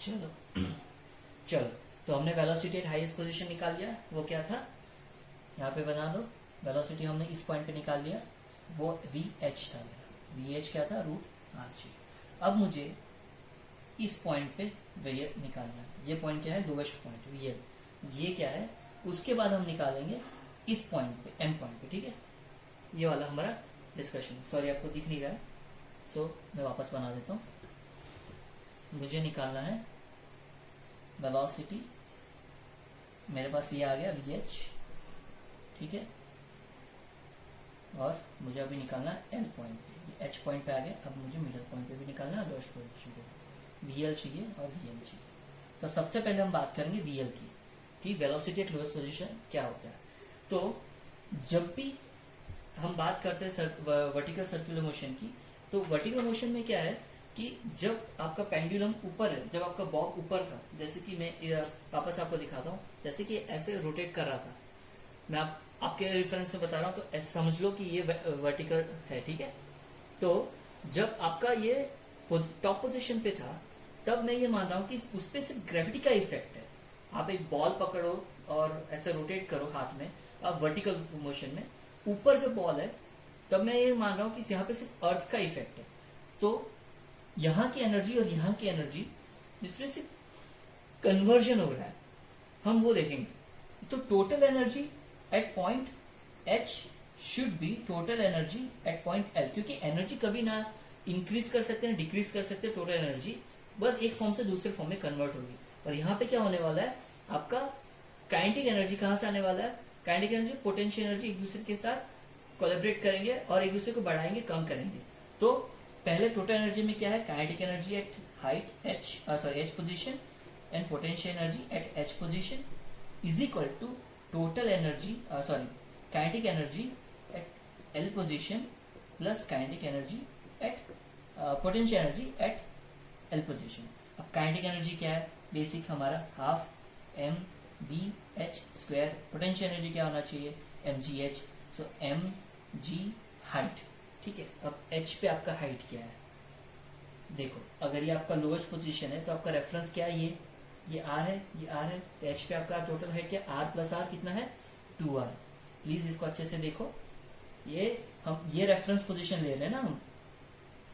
चलो चलो, तो हमने वेलोसिटी एट हाईएस्ट पोजीशन निकाल लिया। वो क्या था, यहाँ पे बना दो। वेलोसिटी हमने इस पॉइंट पे निकाल लिया, वो वी एच था मेरा। वी एच क्या था, रूट आर जी। अब मुझे इस पॉइंट पे वीएल निकालना है। ये पॉइंट क्या है, लोवेस्ट पॉइंट वीएल, ये क्या है। उसके बाद हम निकालेंगे इस पॉइंट पे, एम पॉइंट पे, ठीक है। ये वाला हमारा डिस्कशन, सॉरी आपको दिख नहीं रहा है, सो मैं वापस बना देता हूँ। मुझे निकालना है वेलोसिटी, मेरे पास ये आ गया वी एच, ठीक है। और मुझे अभी निकालना है एल पॉइंट पे, एच पॉइंट पे आ गया। अब मुझे मिडल पॉइंट पे भी निकालना है, लोएस्ट पोजीशन पे वीएल चाहिए और वीएम चाहिए। तो सबसे पहले हम बात करेंगे वीएल की, कि वेलोसिटी एट लोएस्ट पोजीशन क्या होता है। तो जब भी हम बात करते हैं वर्टिकल सर्कुलर मोशन की, तो वर्टिकल मोशन में क्या है कि जब आपका पेंडुलम ऊपर है, जब आपका बॉब ऊपर था, जैसे कि मैं वापस आपको दिखाता हूँ, जैसे कि ऐसे रोटेट कर रहा था, मैं आपके रेफरेंस में बता रहा हूँ, तो ऐसे समझ लो कि ये वर्टिकल है, ठीक है। तो जब आपका ये टॉप पोजीशन पे था, तब मैं ये मान रहा हूँ कि उस पर सिर्फ ग्रेविटी का इफेक्ट है। आप एक बॉल पकड़ो और ऐसे रोटेट करो हाथ में, आप वर्टिकल मोशन में ऊपर जो बॉल है, तब मैं ये मान रहा हूँ कि यहाँ पे सिर्फ अर्थ का इफेक्ट है। तो यहाँ की एनर्जी और यहाँ की एनर्जी, जिसमें से कन्वर्जन हो रहा है, हम वो देखेंगे। तो total energy eight point H should be total energy eight point L, क्योंकि एनर्जी कभी ना इंक्रीज कर सकते हैं डिक्रीज कर सकते हैं। टोटल एनर्जी बस एक फॉर्म से दूसरे फॉर्म में कन्वर्ट होगी। और यहाँ पे क्या होने वाला है, आपका काइनेटिक एनर्जी कहाँ से आने वाला है, काइनेटिक एनर्जी पोटेंशियल एनर्जी एक दूसरे के साथ कोलैबोरेट करेंगे और एक दूसरे को बढ़ाएंगे, कम करेंगे। तो पहले टोटल एनर्जी में क्या है, kinetic energy at height H position and potential energy at H position is equal to total energy kinetic energy at L position plus kinetic energy at potential energy at L position. अब kinetic energy क्या है, basic हमारा half M V H square. Potential energy क्या होना चाहिए, M G H, so M G height, ठीक है। अब एच पे आपका हाइट क्या है, देखो अगर ये आपका लोएस्ट पोजीशन है तो आपका रेफरेंस क्या है, ये आर है, ये आर है। तो एच पे आपका टोटल हाइट क्या, आर प्लस आर कितना है, 2r। प्लीज इसको अच्छे से देखो, हम ये रेफरेंस पोजीशन ले रहे हैं ना,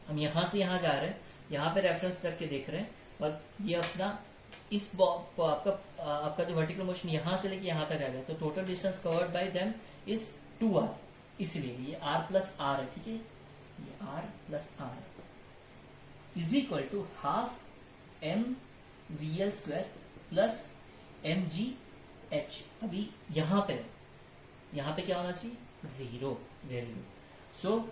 हम यहां से यहां जा रहे हैं, यहाँ पे रेफरेंस करके देख रहे हैं। और ये अपना इस आपका जो वर्टिकल मोशन यहां से लेके यहां तक आ गया, तो total distance covered by them is 2r, इसलिए ये r प्लस आर है, ठीक है। ये r plus R is equal to half M V L square plus M G H. अभी यहाँ पे क्या होना चाहिए, 0 वैल्यू। सो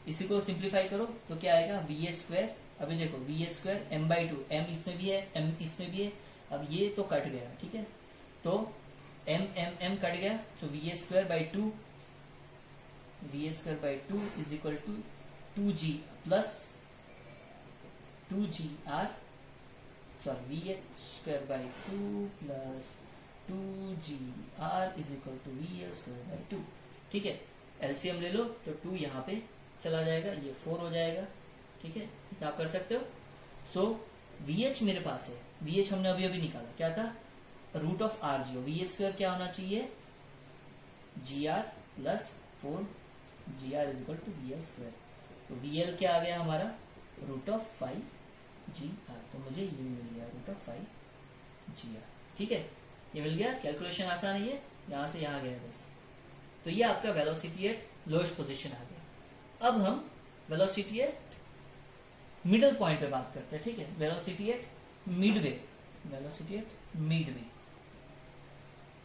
इसी को सिंप्लीफाई करो तो क्या आएगा, वी एच स्क्वायर। अभी देखो V H square M by 2, M इसमें भी है, एम इसमें भी है। अब ये तो कट गया, ठीक है। तो एम एम एम कट गया, तो V H square by 2, V H square by 2 is equal to 2g plus 2gr, sorry V H square by 2 plus 2gr is equal to V L square by 2, ठीक है। LCM ले लो तो 2 यहाँ पे चला जाएगा, ये 4 हो जाएगा, ठीक है। आप कर सकते हो। सो VH मेरे पास है, VH हमने अभी अभी निकाला, क्या था, root of R G. VH square क्या होना चाहिए, GR plus 4 GR is equal to VL square. तो VL क्या आ गया हमारा, रूट ऑफ 5 GR। तो मुझे ये मिल गया रूट ऑफ 5 GR, ठीक है। ये मिल गया, कैलकुलेशन आसान है, ये यहां से यहां गया बस। तो ये आपका वेलोसिटी एट लोएस्ट पोजीशन आ गया। अब हम वेलोसिटी एट मिडल पॉइंट पे बात करते हैं, ठीक है। Velocity at Midway, velocity at Midway,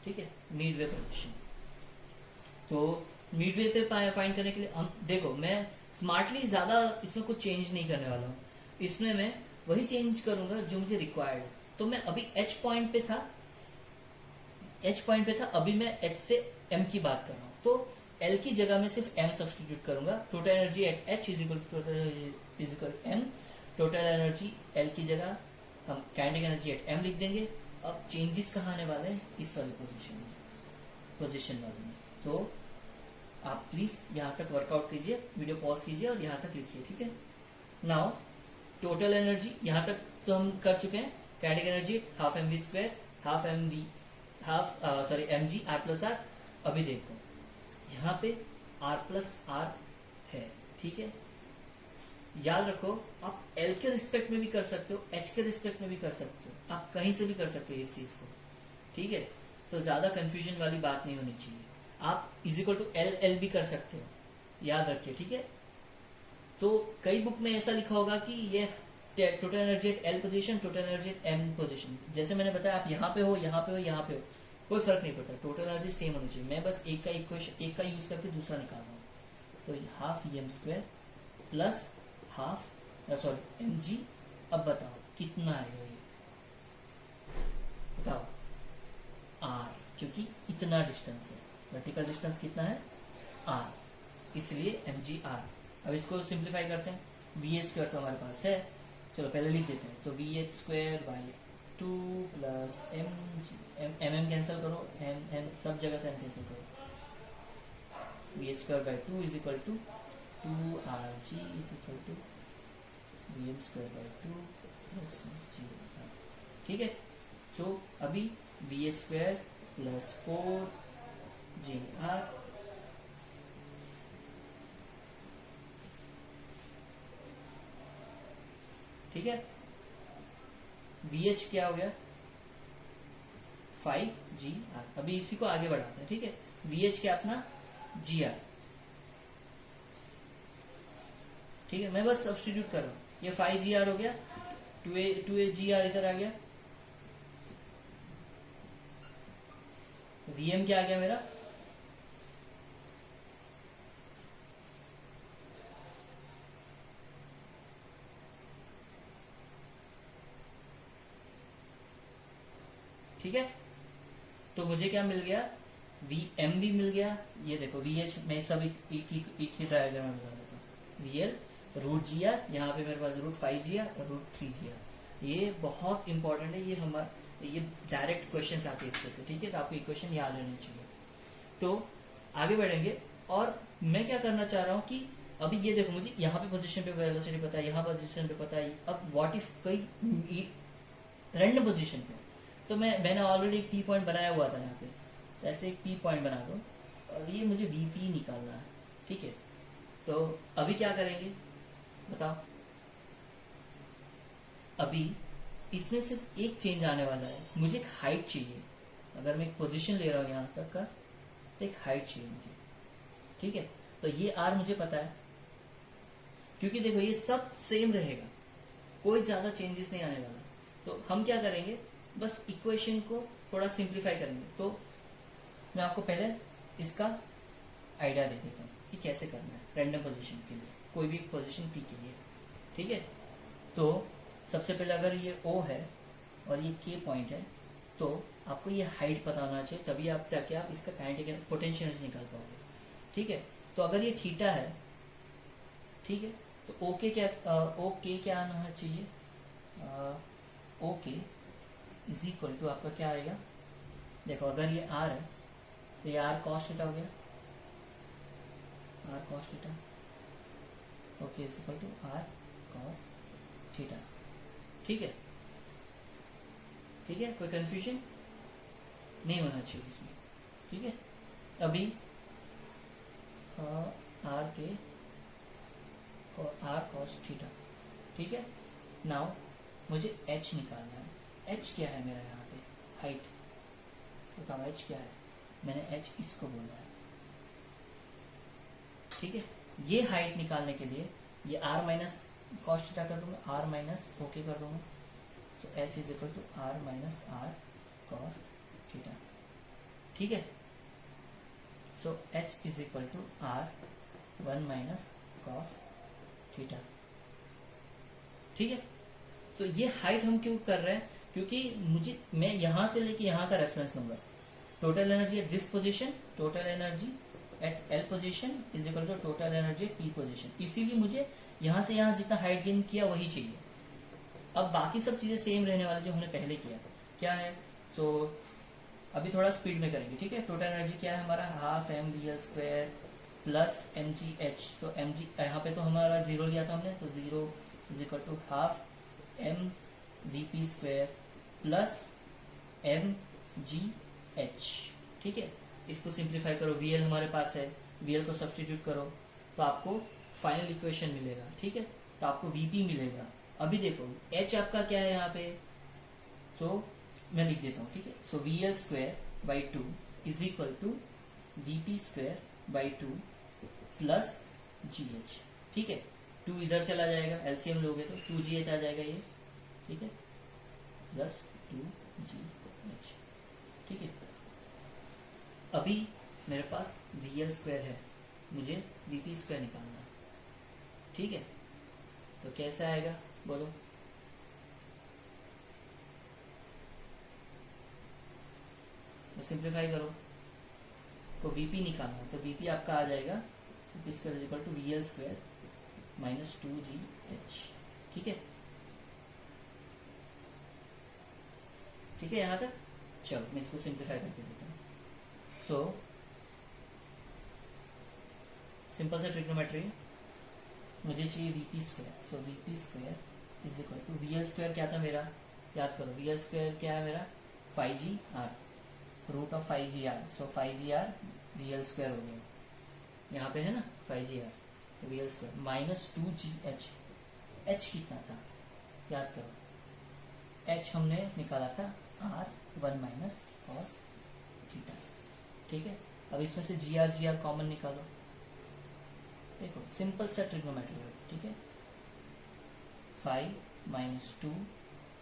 ठीक है, मिडवे पोजीशन। तो मिडवे पे फाइंड करने के लिए हम देखो, मैं स्मार्टली ज्यादा इसमें कुछ चेंज नहीं करने वाला हूँ, इसमें मैं वही चेंज करूंगा जो मुझे रिक्वायर्ड। तो मैं अभी एच पॉइंट पे था, अभी मैं एच से एम की बात कर रहा हूँ, तो एल की जगह में सिर्फ एम सब्सटीट्यूट करूंगा। Total energy at H is equal M, total energy L की जगह हम काइनेटिक एनर्जी एट एम लिख देंगे। अब चेंजेस कहाँ आने वाले हैं, इस वाली पोजीशन वाले में। तो आप प्लीज यहाँ तक वर्कआउट कीजिए, वीडियो पॉज कीजिए और यहाँ तक लिखिए, ठीक है। नाउ टोटल एनर्जी यहाँ तक तो हम कर चुके हैं, kinetic energy half M V square half M V M G R plus R. अभी देखो यहाँ पे आर प्लस आर है, ठीक है। याद रखो आप एल के रिस्पेक्ट में भी कर सकते हो, एच के रिस्पेक्ट में भी कर सकते हो, आप कहीं से भी कर सकते हो इस चीज को, ठीक है। तो ज्यादा कंफ्यूजन वाली बात नहीं होनी चाहिए। आप is equal to L L भी कर सकते हो, याद रखिए, ठीक है। तो कई बुक में ऐसा लिखा होगा कि ये total energy at L position, total energy at M position. जैसे मैंने बताया आप यहाँ पे हो, यहाँ पे हो, यहाँ पे हो, कोई फर्क नहीं पड़ता, टोटल एनर्जी सेम होनी चाहिए। मैं बस एक का इक्वेशन एक का यूज करके दूसरा निकाल रहा हूँ। तो half M square plus half M G. अब बताओ कितना आएगा ये, बताओ आर, क्योंकि इतना डिस्टेंस है, वर्टिकल डिस्टेंस कितना है आर, इसलिए एम जी आर। अब इसको सिंप्लीफाई करते हैं। वी एच स्क्वायर तो हमारे पास है, चलो पहले लिख देते हैं। तो V H square by 2 plus M G, M cancel करो, एम सब जगह से एम कैंसिल करो। V H square by 2 is equal to 2 R G is equal to V M square by 2 plus G R, ठीक है। So अभी V H square plus 4 G R ठीक है। VH क्या हो गया 5GR। अभी इसी को आगे बढ़ाते हैं, ठीक है। VH क्या अपना GR, ठीक है। मैं बस सब्स्टिट्यूट कर रहा हूं, ये 5GR हो गया, 2A GR इधर आ गया, VM क्या आ गया मेरा ठीक है। तो मुझे क्या मिल गया VM भी मिल गया। ये देखो VH मैं सब एक ही डायग्राम में बता देता हूँ। VL रूट GR, यहाँ पे मेरे पास रूट 5GR और रूट 3GR। ये बहुत इंपॉर्टेंट है, ये डायरेक्ट क्वेश्चन आते हैं इसके से, ठीक है। तो आपको इक्वेशन याद रहनी चाहिए। तो आगे बढ़ेंगे और मैं क्या करना चाह रहा हूँ कि अभी ये देखो मुझे यहाँ पे पोजीशन पे वेलोसिटी पता है, यहाँ पोजीशन पे पता है। अब व्हाट इफ कई रैंडम पोजीशन पे, तो मैंने ऑलरेडी एक पी पॉइंट बनाया हुआ था यहाँ पे, तो ऐसे एक पी पॉइंट बना दो और ये मुझे वीपी निकालना है, ठीक है। तो अभी क्या करेंगे बताओ। अभी इसमें सिर्फ एक चेंज आने वाला है, मुझे एक हाइट चाहिए। अगर मैं एक पोजीशन ले रहा हूँ यहाँ तक का, तो एक हाइट चाहिए मुझे, ठीक है। तो ये आर मुझे पता है, क्योंकि देखो ये सब सेम रहेगा, कोई ज्यादा चेंजेस नहीं आने वाला। तो हम क्या करेंगे, बस इक्वेशन को थोड़ा सिंप्लीफाई करेंगे। तो मैं आपको पहले इसका आइडिया दे देता हूँ कि कैसे करना है रैंडम पोजीशन के लिए, कोई भी पोजीशन पी के लिए, ठीक है। तो सबसे पहले अगर ये O है और ये K पॉइंट है, तो आपको ये हाइट पता होना चाहिए, तभी आप जाके आप इसका काइनेटिक पोटेंशियल एनर्जी निकाल पाओगे, ठीक है। तो अगर ये थीटा है, ठीक है, तो ओके क्या आना चाहिए, ओके इज इक्वल टू आपका क्या आएगा, देखो अगर ये आर है तो ये आर कॉस थीटा हो गया, R cos theta, okay is equal to R cos theta, ठीक है, ठीक है। कोई कंफ्यूजन नहीं होना चाहिए इसमें, ठीक है। अभी आर के आर कॉस थीटा, ठीक है। नाउ मुझे एच निकालना है। एच क्या है मेरा यहाँ पे हाइट, बताओ एच क्या है। मैंने एच इसको बोला है, ठीक है। ये हाइट निकालने के लिए ये आर माइनस कॉस थीटा कर दूंगा, आर माइनस ओके कर दूंगा। So H is equal to R minus R cos theta, ठीक है। So H is equal to R 1 minus cos theta, ठीक है। तो ये हाइट हम क्यों कर रहे हैं, क्योंकि मैं यहां से लेके यहां का रेफरेंस लूंगा। Total energy at this position, total energy at L position is equal to total energy at P position. इसीलिए मुझे यहां से यहां जितना हाइट गेन किया वही चाहिए। अब बाकी सब चीजें सेम रहने वाली जो हमने पहले किया क्या है। सो अभी थोड़ा स्पीड में करेंगे, ठीक है। टोटल एनर्जी क्या है हमारा, half M V L square plus M G H. तो एम जी यहाँ पे तो हमारा 0 लिया था हमने, तो 0 is equal to half M V P square plus M G H. ठीक है, इसको सिंप्लीफाई करो, वीएल हमारे पास है, वीएल को सब्स्टिट्यूट करो तो आपको फाइनल इक्वेशन मिलेगा। ठीक है, तो आपको वीपी मिलेगा। अभी देखो एच आपका क्या है यहाँ पे, सो मैं लिख देता हूँ। ठीक है, so V L square by 2 is equal to VP square by 2 plus G H. ठीक है, 2 इधर चला जाएगा, एलसीएम लोगे तो 2GH आ जाएगा ये। ठीक है, प्लस 2GH। ठीक है, अभी मेरे पास VL स्क्वायर है, मुझे VP स्क्वायर निकालना है। ठीक है, तो कैसे आएगा बोलो? तो सिंप्लीफाई करो, तो VP निकालना है, तो VP आपका आ जाएगा VP square is equal to VL square minus 2GH। ठीक है, ठीक है यहां तक। चलो मैं इसको सिंप्लीफाई करके देता हूँ। सो सिंपल सा ट्रिग्नोमेट्री, मुझे चाहिए VP square. So VP square is equal to VL square क्या था मेरा, याद करो, VL स्क्वायर क्या है मेरा 5GR, root of 5GR। So 5GR VL square हो गया, यहाँ पे है ना 5GR, तो VL square minus 2GH। H कितना था याद करो, H हमने निकाला था R1 माइनस कॉस थीटा। ठीक है, अब इसमें से GR कॉमन निकालो। देखो सिंपल सा ट्रिग्नोमेट्री है। ठीक है, 5 minus 2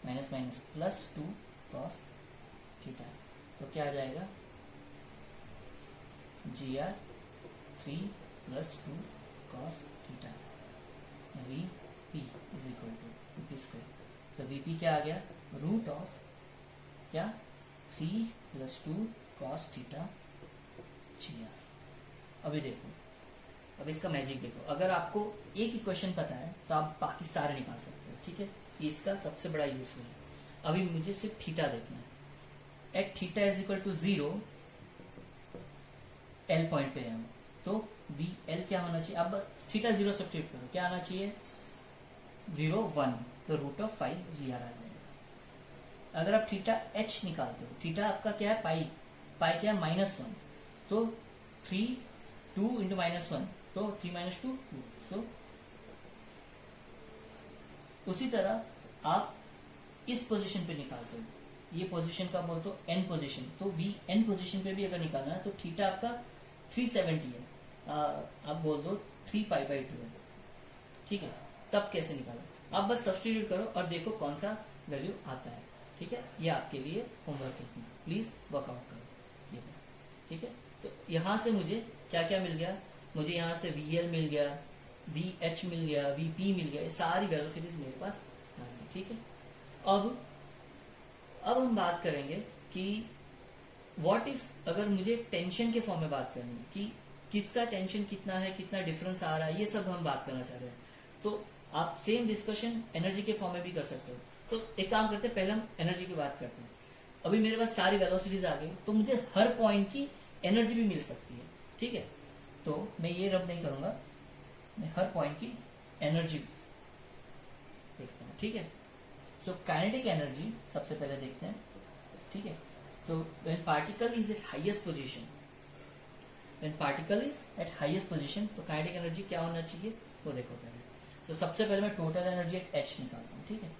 minus minus plus 2 cos theta, तो क्या आ जाएगा GR3 plus 2 cos theta. VP is equal to VP square, तो VP क्या आ गया, रूट ऑफ क्या 3 प्लस 2 कॉस थीटा GR। अभी देखो, अब इसका मैजिक देखो, अगर आपको एक इक्वेशन पता है तो आप बाकी सारे निकाल सकते हो। ठीक है, ये इसका सबसे बड़ा यूजफुल है। अभी मुझे सिर्फ थीटा देखना है। At theta is equal to 0 L point पे है, तो वी एल क्या होना चाहिए, अब थीटा 0 सब्स्टिट्यूट करो, क्या आना चाहिए 0 1, तो रूट ऑफ 5GR आ जाएगा। अगर आप थीटा एच निकालते हो, थीटा आपका क्या है पाई, पाई क्या है -1, तो 3 2 इंटू -1, तो 3 माइनस 2 2। सो उसी तरह आप इस पोजीशन पे निकालते हो, ये पोजीशन का बोल तो एन पोजीशन, तो वी एन पोजीशन पे भी अगर निकालना है तो थीटा आपका 370 है, आप बोल दो 3π/2 है। ठीक है, तब कैसे निकालो, आप बस सब्स्टिट्यूट करो और देखो कौन सा वैल्यू आता है। ठीक है, ये आपके लिए होमवर्क है, प्लीज वर्कआउट करो। ठीक है, तो यहां से मुझे क्या क्या मिल गया, मुझे यहाँ से VL मिल गया, VH मिल गया, VP मिल गया, ये सारी वेलोसिटीज मेरे पास आ गई। ठीक है, अब हम बात करेंगे कि व्हाट इफ अगर मुझे टेंशन के फॉर्म में बात करनी है कि किसका टेंशन कितना है, कितना डिफरेंस आ रहा है, ये सब हम बात करना चाह रहे हैं। तो आप सेम डिस्कशन एनर्जी के फॉर्म में भी कर सकते हो। तो एक काम करते हैं, पहले हम एनर्जी की बात करते हैं। अभी मेरे पास सारी वेलोसिटीज आ गई, तो मुझे हर पॉइंट की एनर्जी भी मिल सकती है। ठीक है, तो मैं ये रब नहीं करूंगा, मैं हर पॉइंट की एनर्जी देखता हूँ। ठीक है, सो काइनेटिक एनर्जी सबसे पहले देखते हैं। ठीक है, so when particle is eight highest position, when particle is eight highest position, तो काइनेटिक एनर्जी क्या होना चाहिए वो देखो पहले। तो सबसे पहले मैं टोटल एनर्जी एट H निकालता हूँ। ठीक है,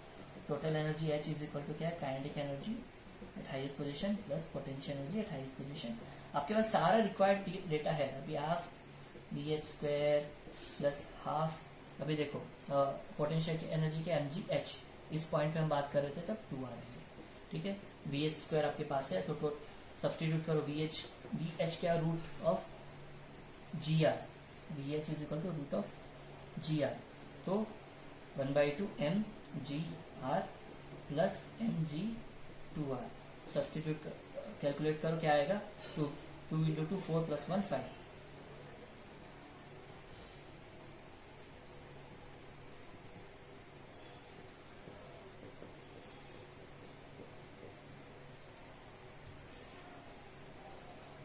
total energy H is equal to क्या है, kinetic energy at highest position plus potential energy at highest position. आपके पास सारा रिक्वायर्ड डेटा है। अभी आप VH स्क्वायर प्लस हाफ, अभी देखो पोटेंशियल एनर्जी के mgh, इस पॉइंट पे हम बात कर रहे थे तब 2 आ रहे हैं। ठीक है, VH स्क्वायर आपके पास है, तो सब्स्टिट्यूट करो VH क्या, root of GR, VH is equal to root of GR, तो 1/2 mgr plus mg2r, substitute calculate करो क्या आएगा, 2 इंटू 2 4 प्लस 1 5।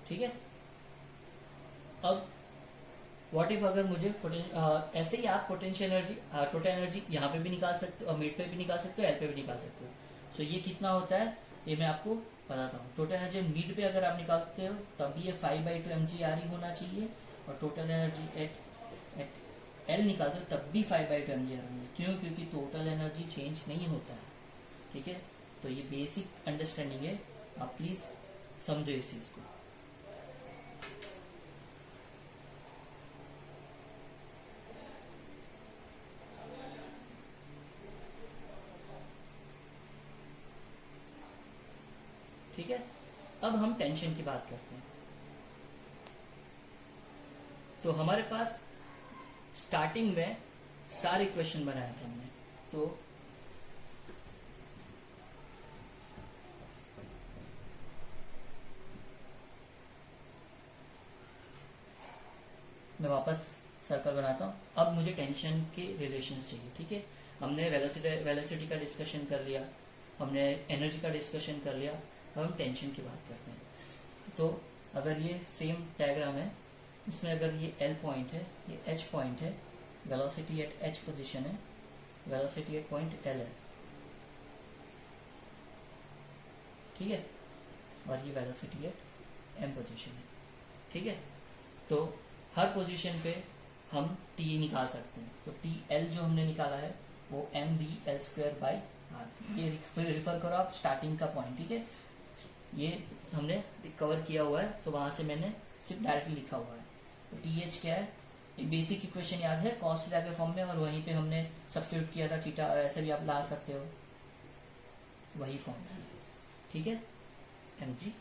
ठीक है, अब व्हाट इफ अगर मुझे ऐसे ही आप पोटेंशियल एनर्जी टोटल एनर्जी यहाँ पे भी निकाल सकते हो, मिड पे भी निकाल सकते हो, एल पे भी निकाल सकते हो। सो ये कितना होता है ये मैं आपको बताता हूँ। टोटल एनर्जी मिड पे अगर आप निकालते हो तब भी ये 5/2 mg ही होना चाहिए, और टोटल एनर्जी एट एल निकालते हो तब भी 5/2 mg होना चाहिए। क्यों? क्योंकि टोटल एनर्जी चेंज नहीं होता है, ठीक है। तो ये बेसिक अंडरस्टैंडिंग है, आप प्लीज समझो इस चीज को। ठीक है, अब हम टेंशन की बात करते हैं। तो हमारे पास स्टार्टिंग में सारे क्वेश्चन बनाए थे हमने, तो मैं वापस सर्कल बनाता हूँ। अब मुझे टेंशन के रिलेशन चाहिए, ठीक है। हमने वेलोसिटी का डिस्कशन कर लिया, हमने एनर्जी का डिस्कशन कर लिया, अब हम टेंशन की बात करते हैं। तो अगर ये सेम डायग्राम है, इसमें अगर ये एल पॉइंट है, ये एच पॉइंट है, वेलोसिटी एट एच पोजीशन है, वेलोसिटी एट पॉइंट एल है, ठीक है, और ये वेलोसिटी एट एम पोजीशन है, ठीक है। तो हर पोजीशन पे हम टी निकाल सकते हैं। तो टी एल जो हमने निकाला है वो M V L square by R, ये रिफर करो आप स्टार्टिंग का पॉइंट, ठीक है। ये हमने कवर किया हुआ है, तो वहां से मैंने सिर्फ डायरेक्टली लिखा हुआ है। तो टी एच क्या है, एक बेसिक इक्वेशन याद है कॉस थीटा के फॉर्म में, और वहीं पे हमने सब्स्टिट्यूट किया था थीटा, ऐसे भी आप ला सकते हो, वही फॉर्म है, ठीक है, एम जी,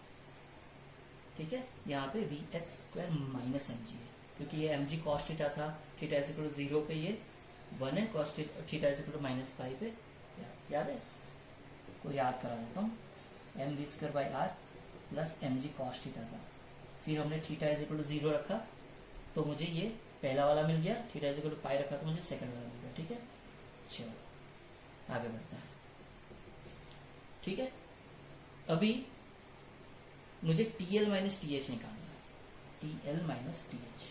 ठीक है। यहाँ पे V H square minus M G है, क्योंकि ये एम जी कॉस थीटा था, थीटा इज इक्वल टू 0 पे ये 1 है, cos theta is equal to -pi पे, याद है, को याद करा देता हूँ, M V square by R plus M G cos theta था। फिर हमने थीटा इज इक्वल टू 0 रखा, तो मुझे ये पहला वाला मिल गया, थीटा इज इक्वल टू पाई रखा तो मुझे सेकंड वाला मिल गया, ठीक है। चलो आगे बढ़ते हैं, ठीक है। अभी मुझे टीएल माइनस टीएच निकालना है, टीएल माइनस टीएच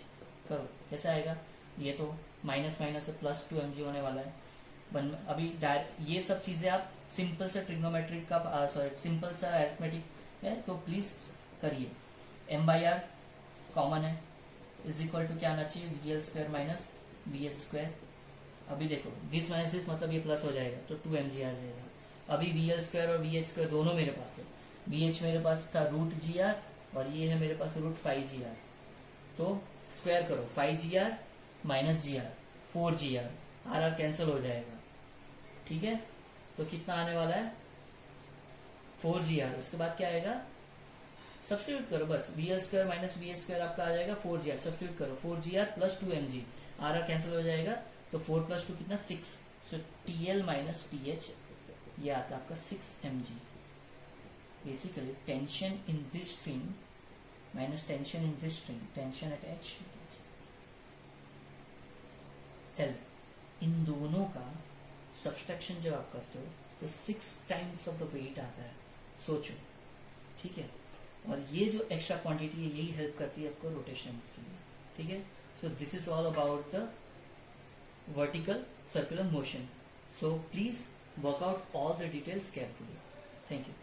करो, कैसा आएगा, ये तो माइनस माइनस से +2 mg होने वाला है। अभी ये सब चीजें आप सिंपल सा ट्रिग्नोमेट्रिक का सिंपल सा अरिथमेटिक है, तो प्लीज करिए। m/r कॉमन है, इज इक्वल टू क्या आना चाहिए, we L square minus we H square. अभी देखो दिस माइनस दिस मतलब ये प्लस हो जाएगा, तो 2 mg आ जाएगा। अभी वी एल स्क्वायर और वी एच स्क्वायर दोनों मेरे पास है, वी एच मेरे पास था √gr और ये है मेरे पास √5gr, तो स्क्वायर करो 5gr minus gr 4gr, are cancel हो जाएगा, ठीक है। तो कितना आने वाला है 4gr, उसके बाद क्या आएगा, सब्स्टिट्यूट करो बस, we L square minus we H square आपका आ जाएगा 4gr, सब्स्टिट्यूट करो 4gr plus 2 mg, are cancel हो जाएगा, तो 4 + 2 कितना 6, सो टीएल माइनस टीएच ये आता है आपका 6 mg। Basically tension in this string minus tension in this string, tension at h L, इन दोनों का सब्सट्रैक्शन जब आप करते हो तो 6 टाइम्स ऑफ द वेट आता है, सोचो, ठीक है। और ये जो एक्स्ट्रा क्वांटिटी है यही हेल्प करती है आपको रोटेशन के लिए, ठीक है। So this is all about the vertical circular motion, so please work out all the details carefully. Thank you.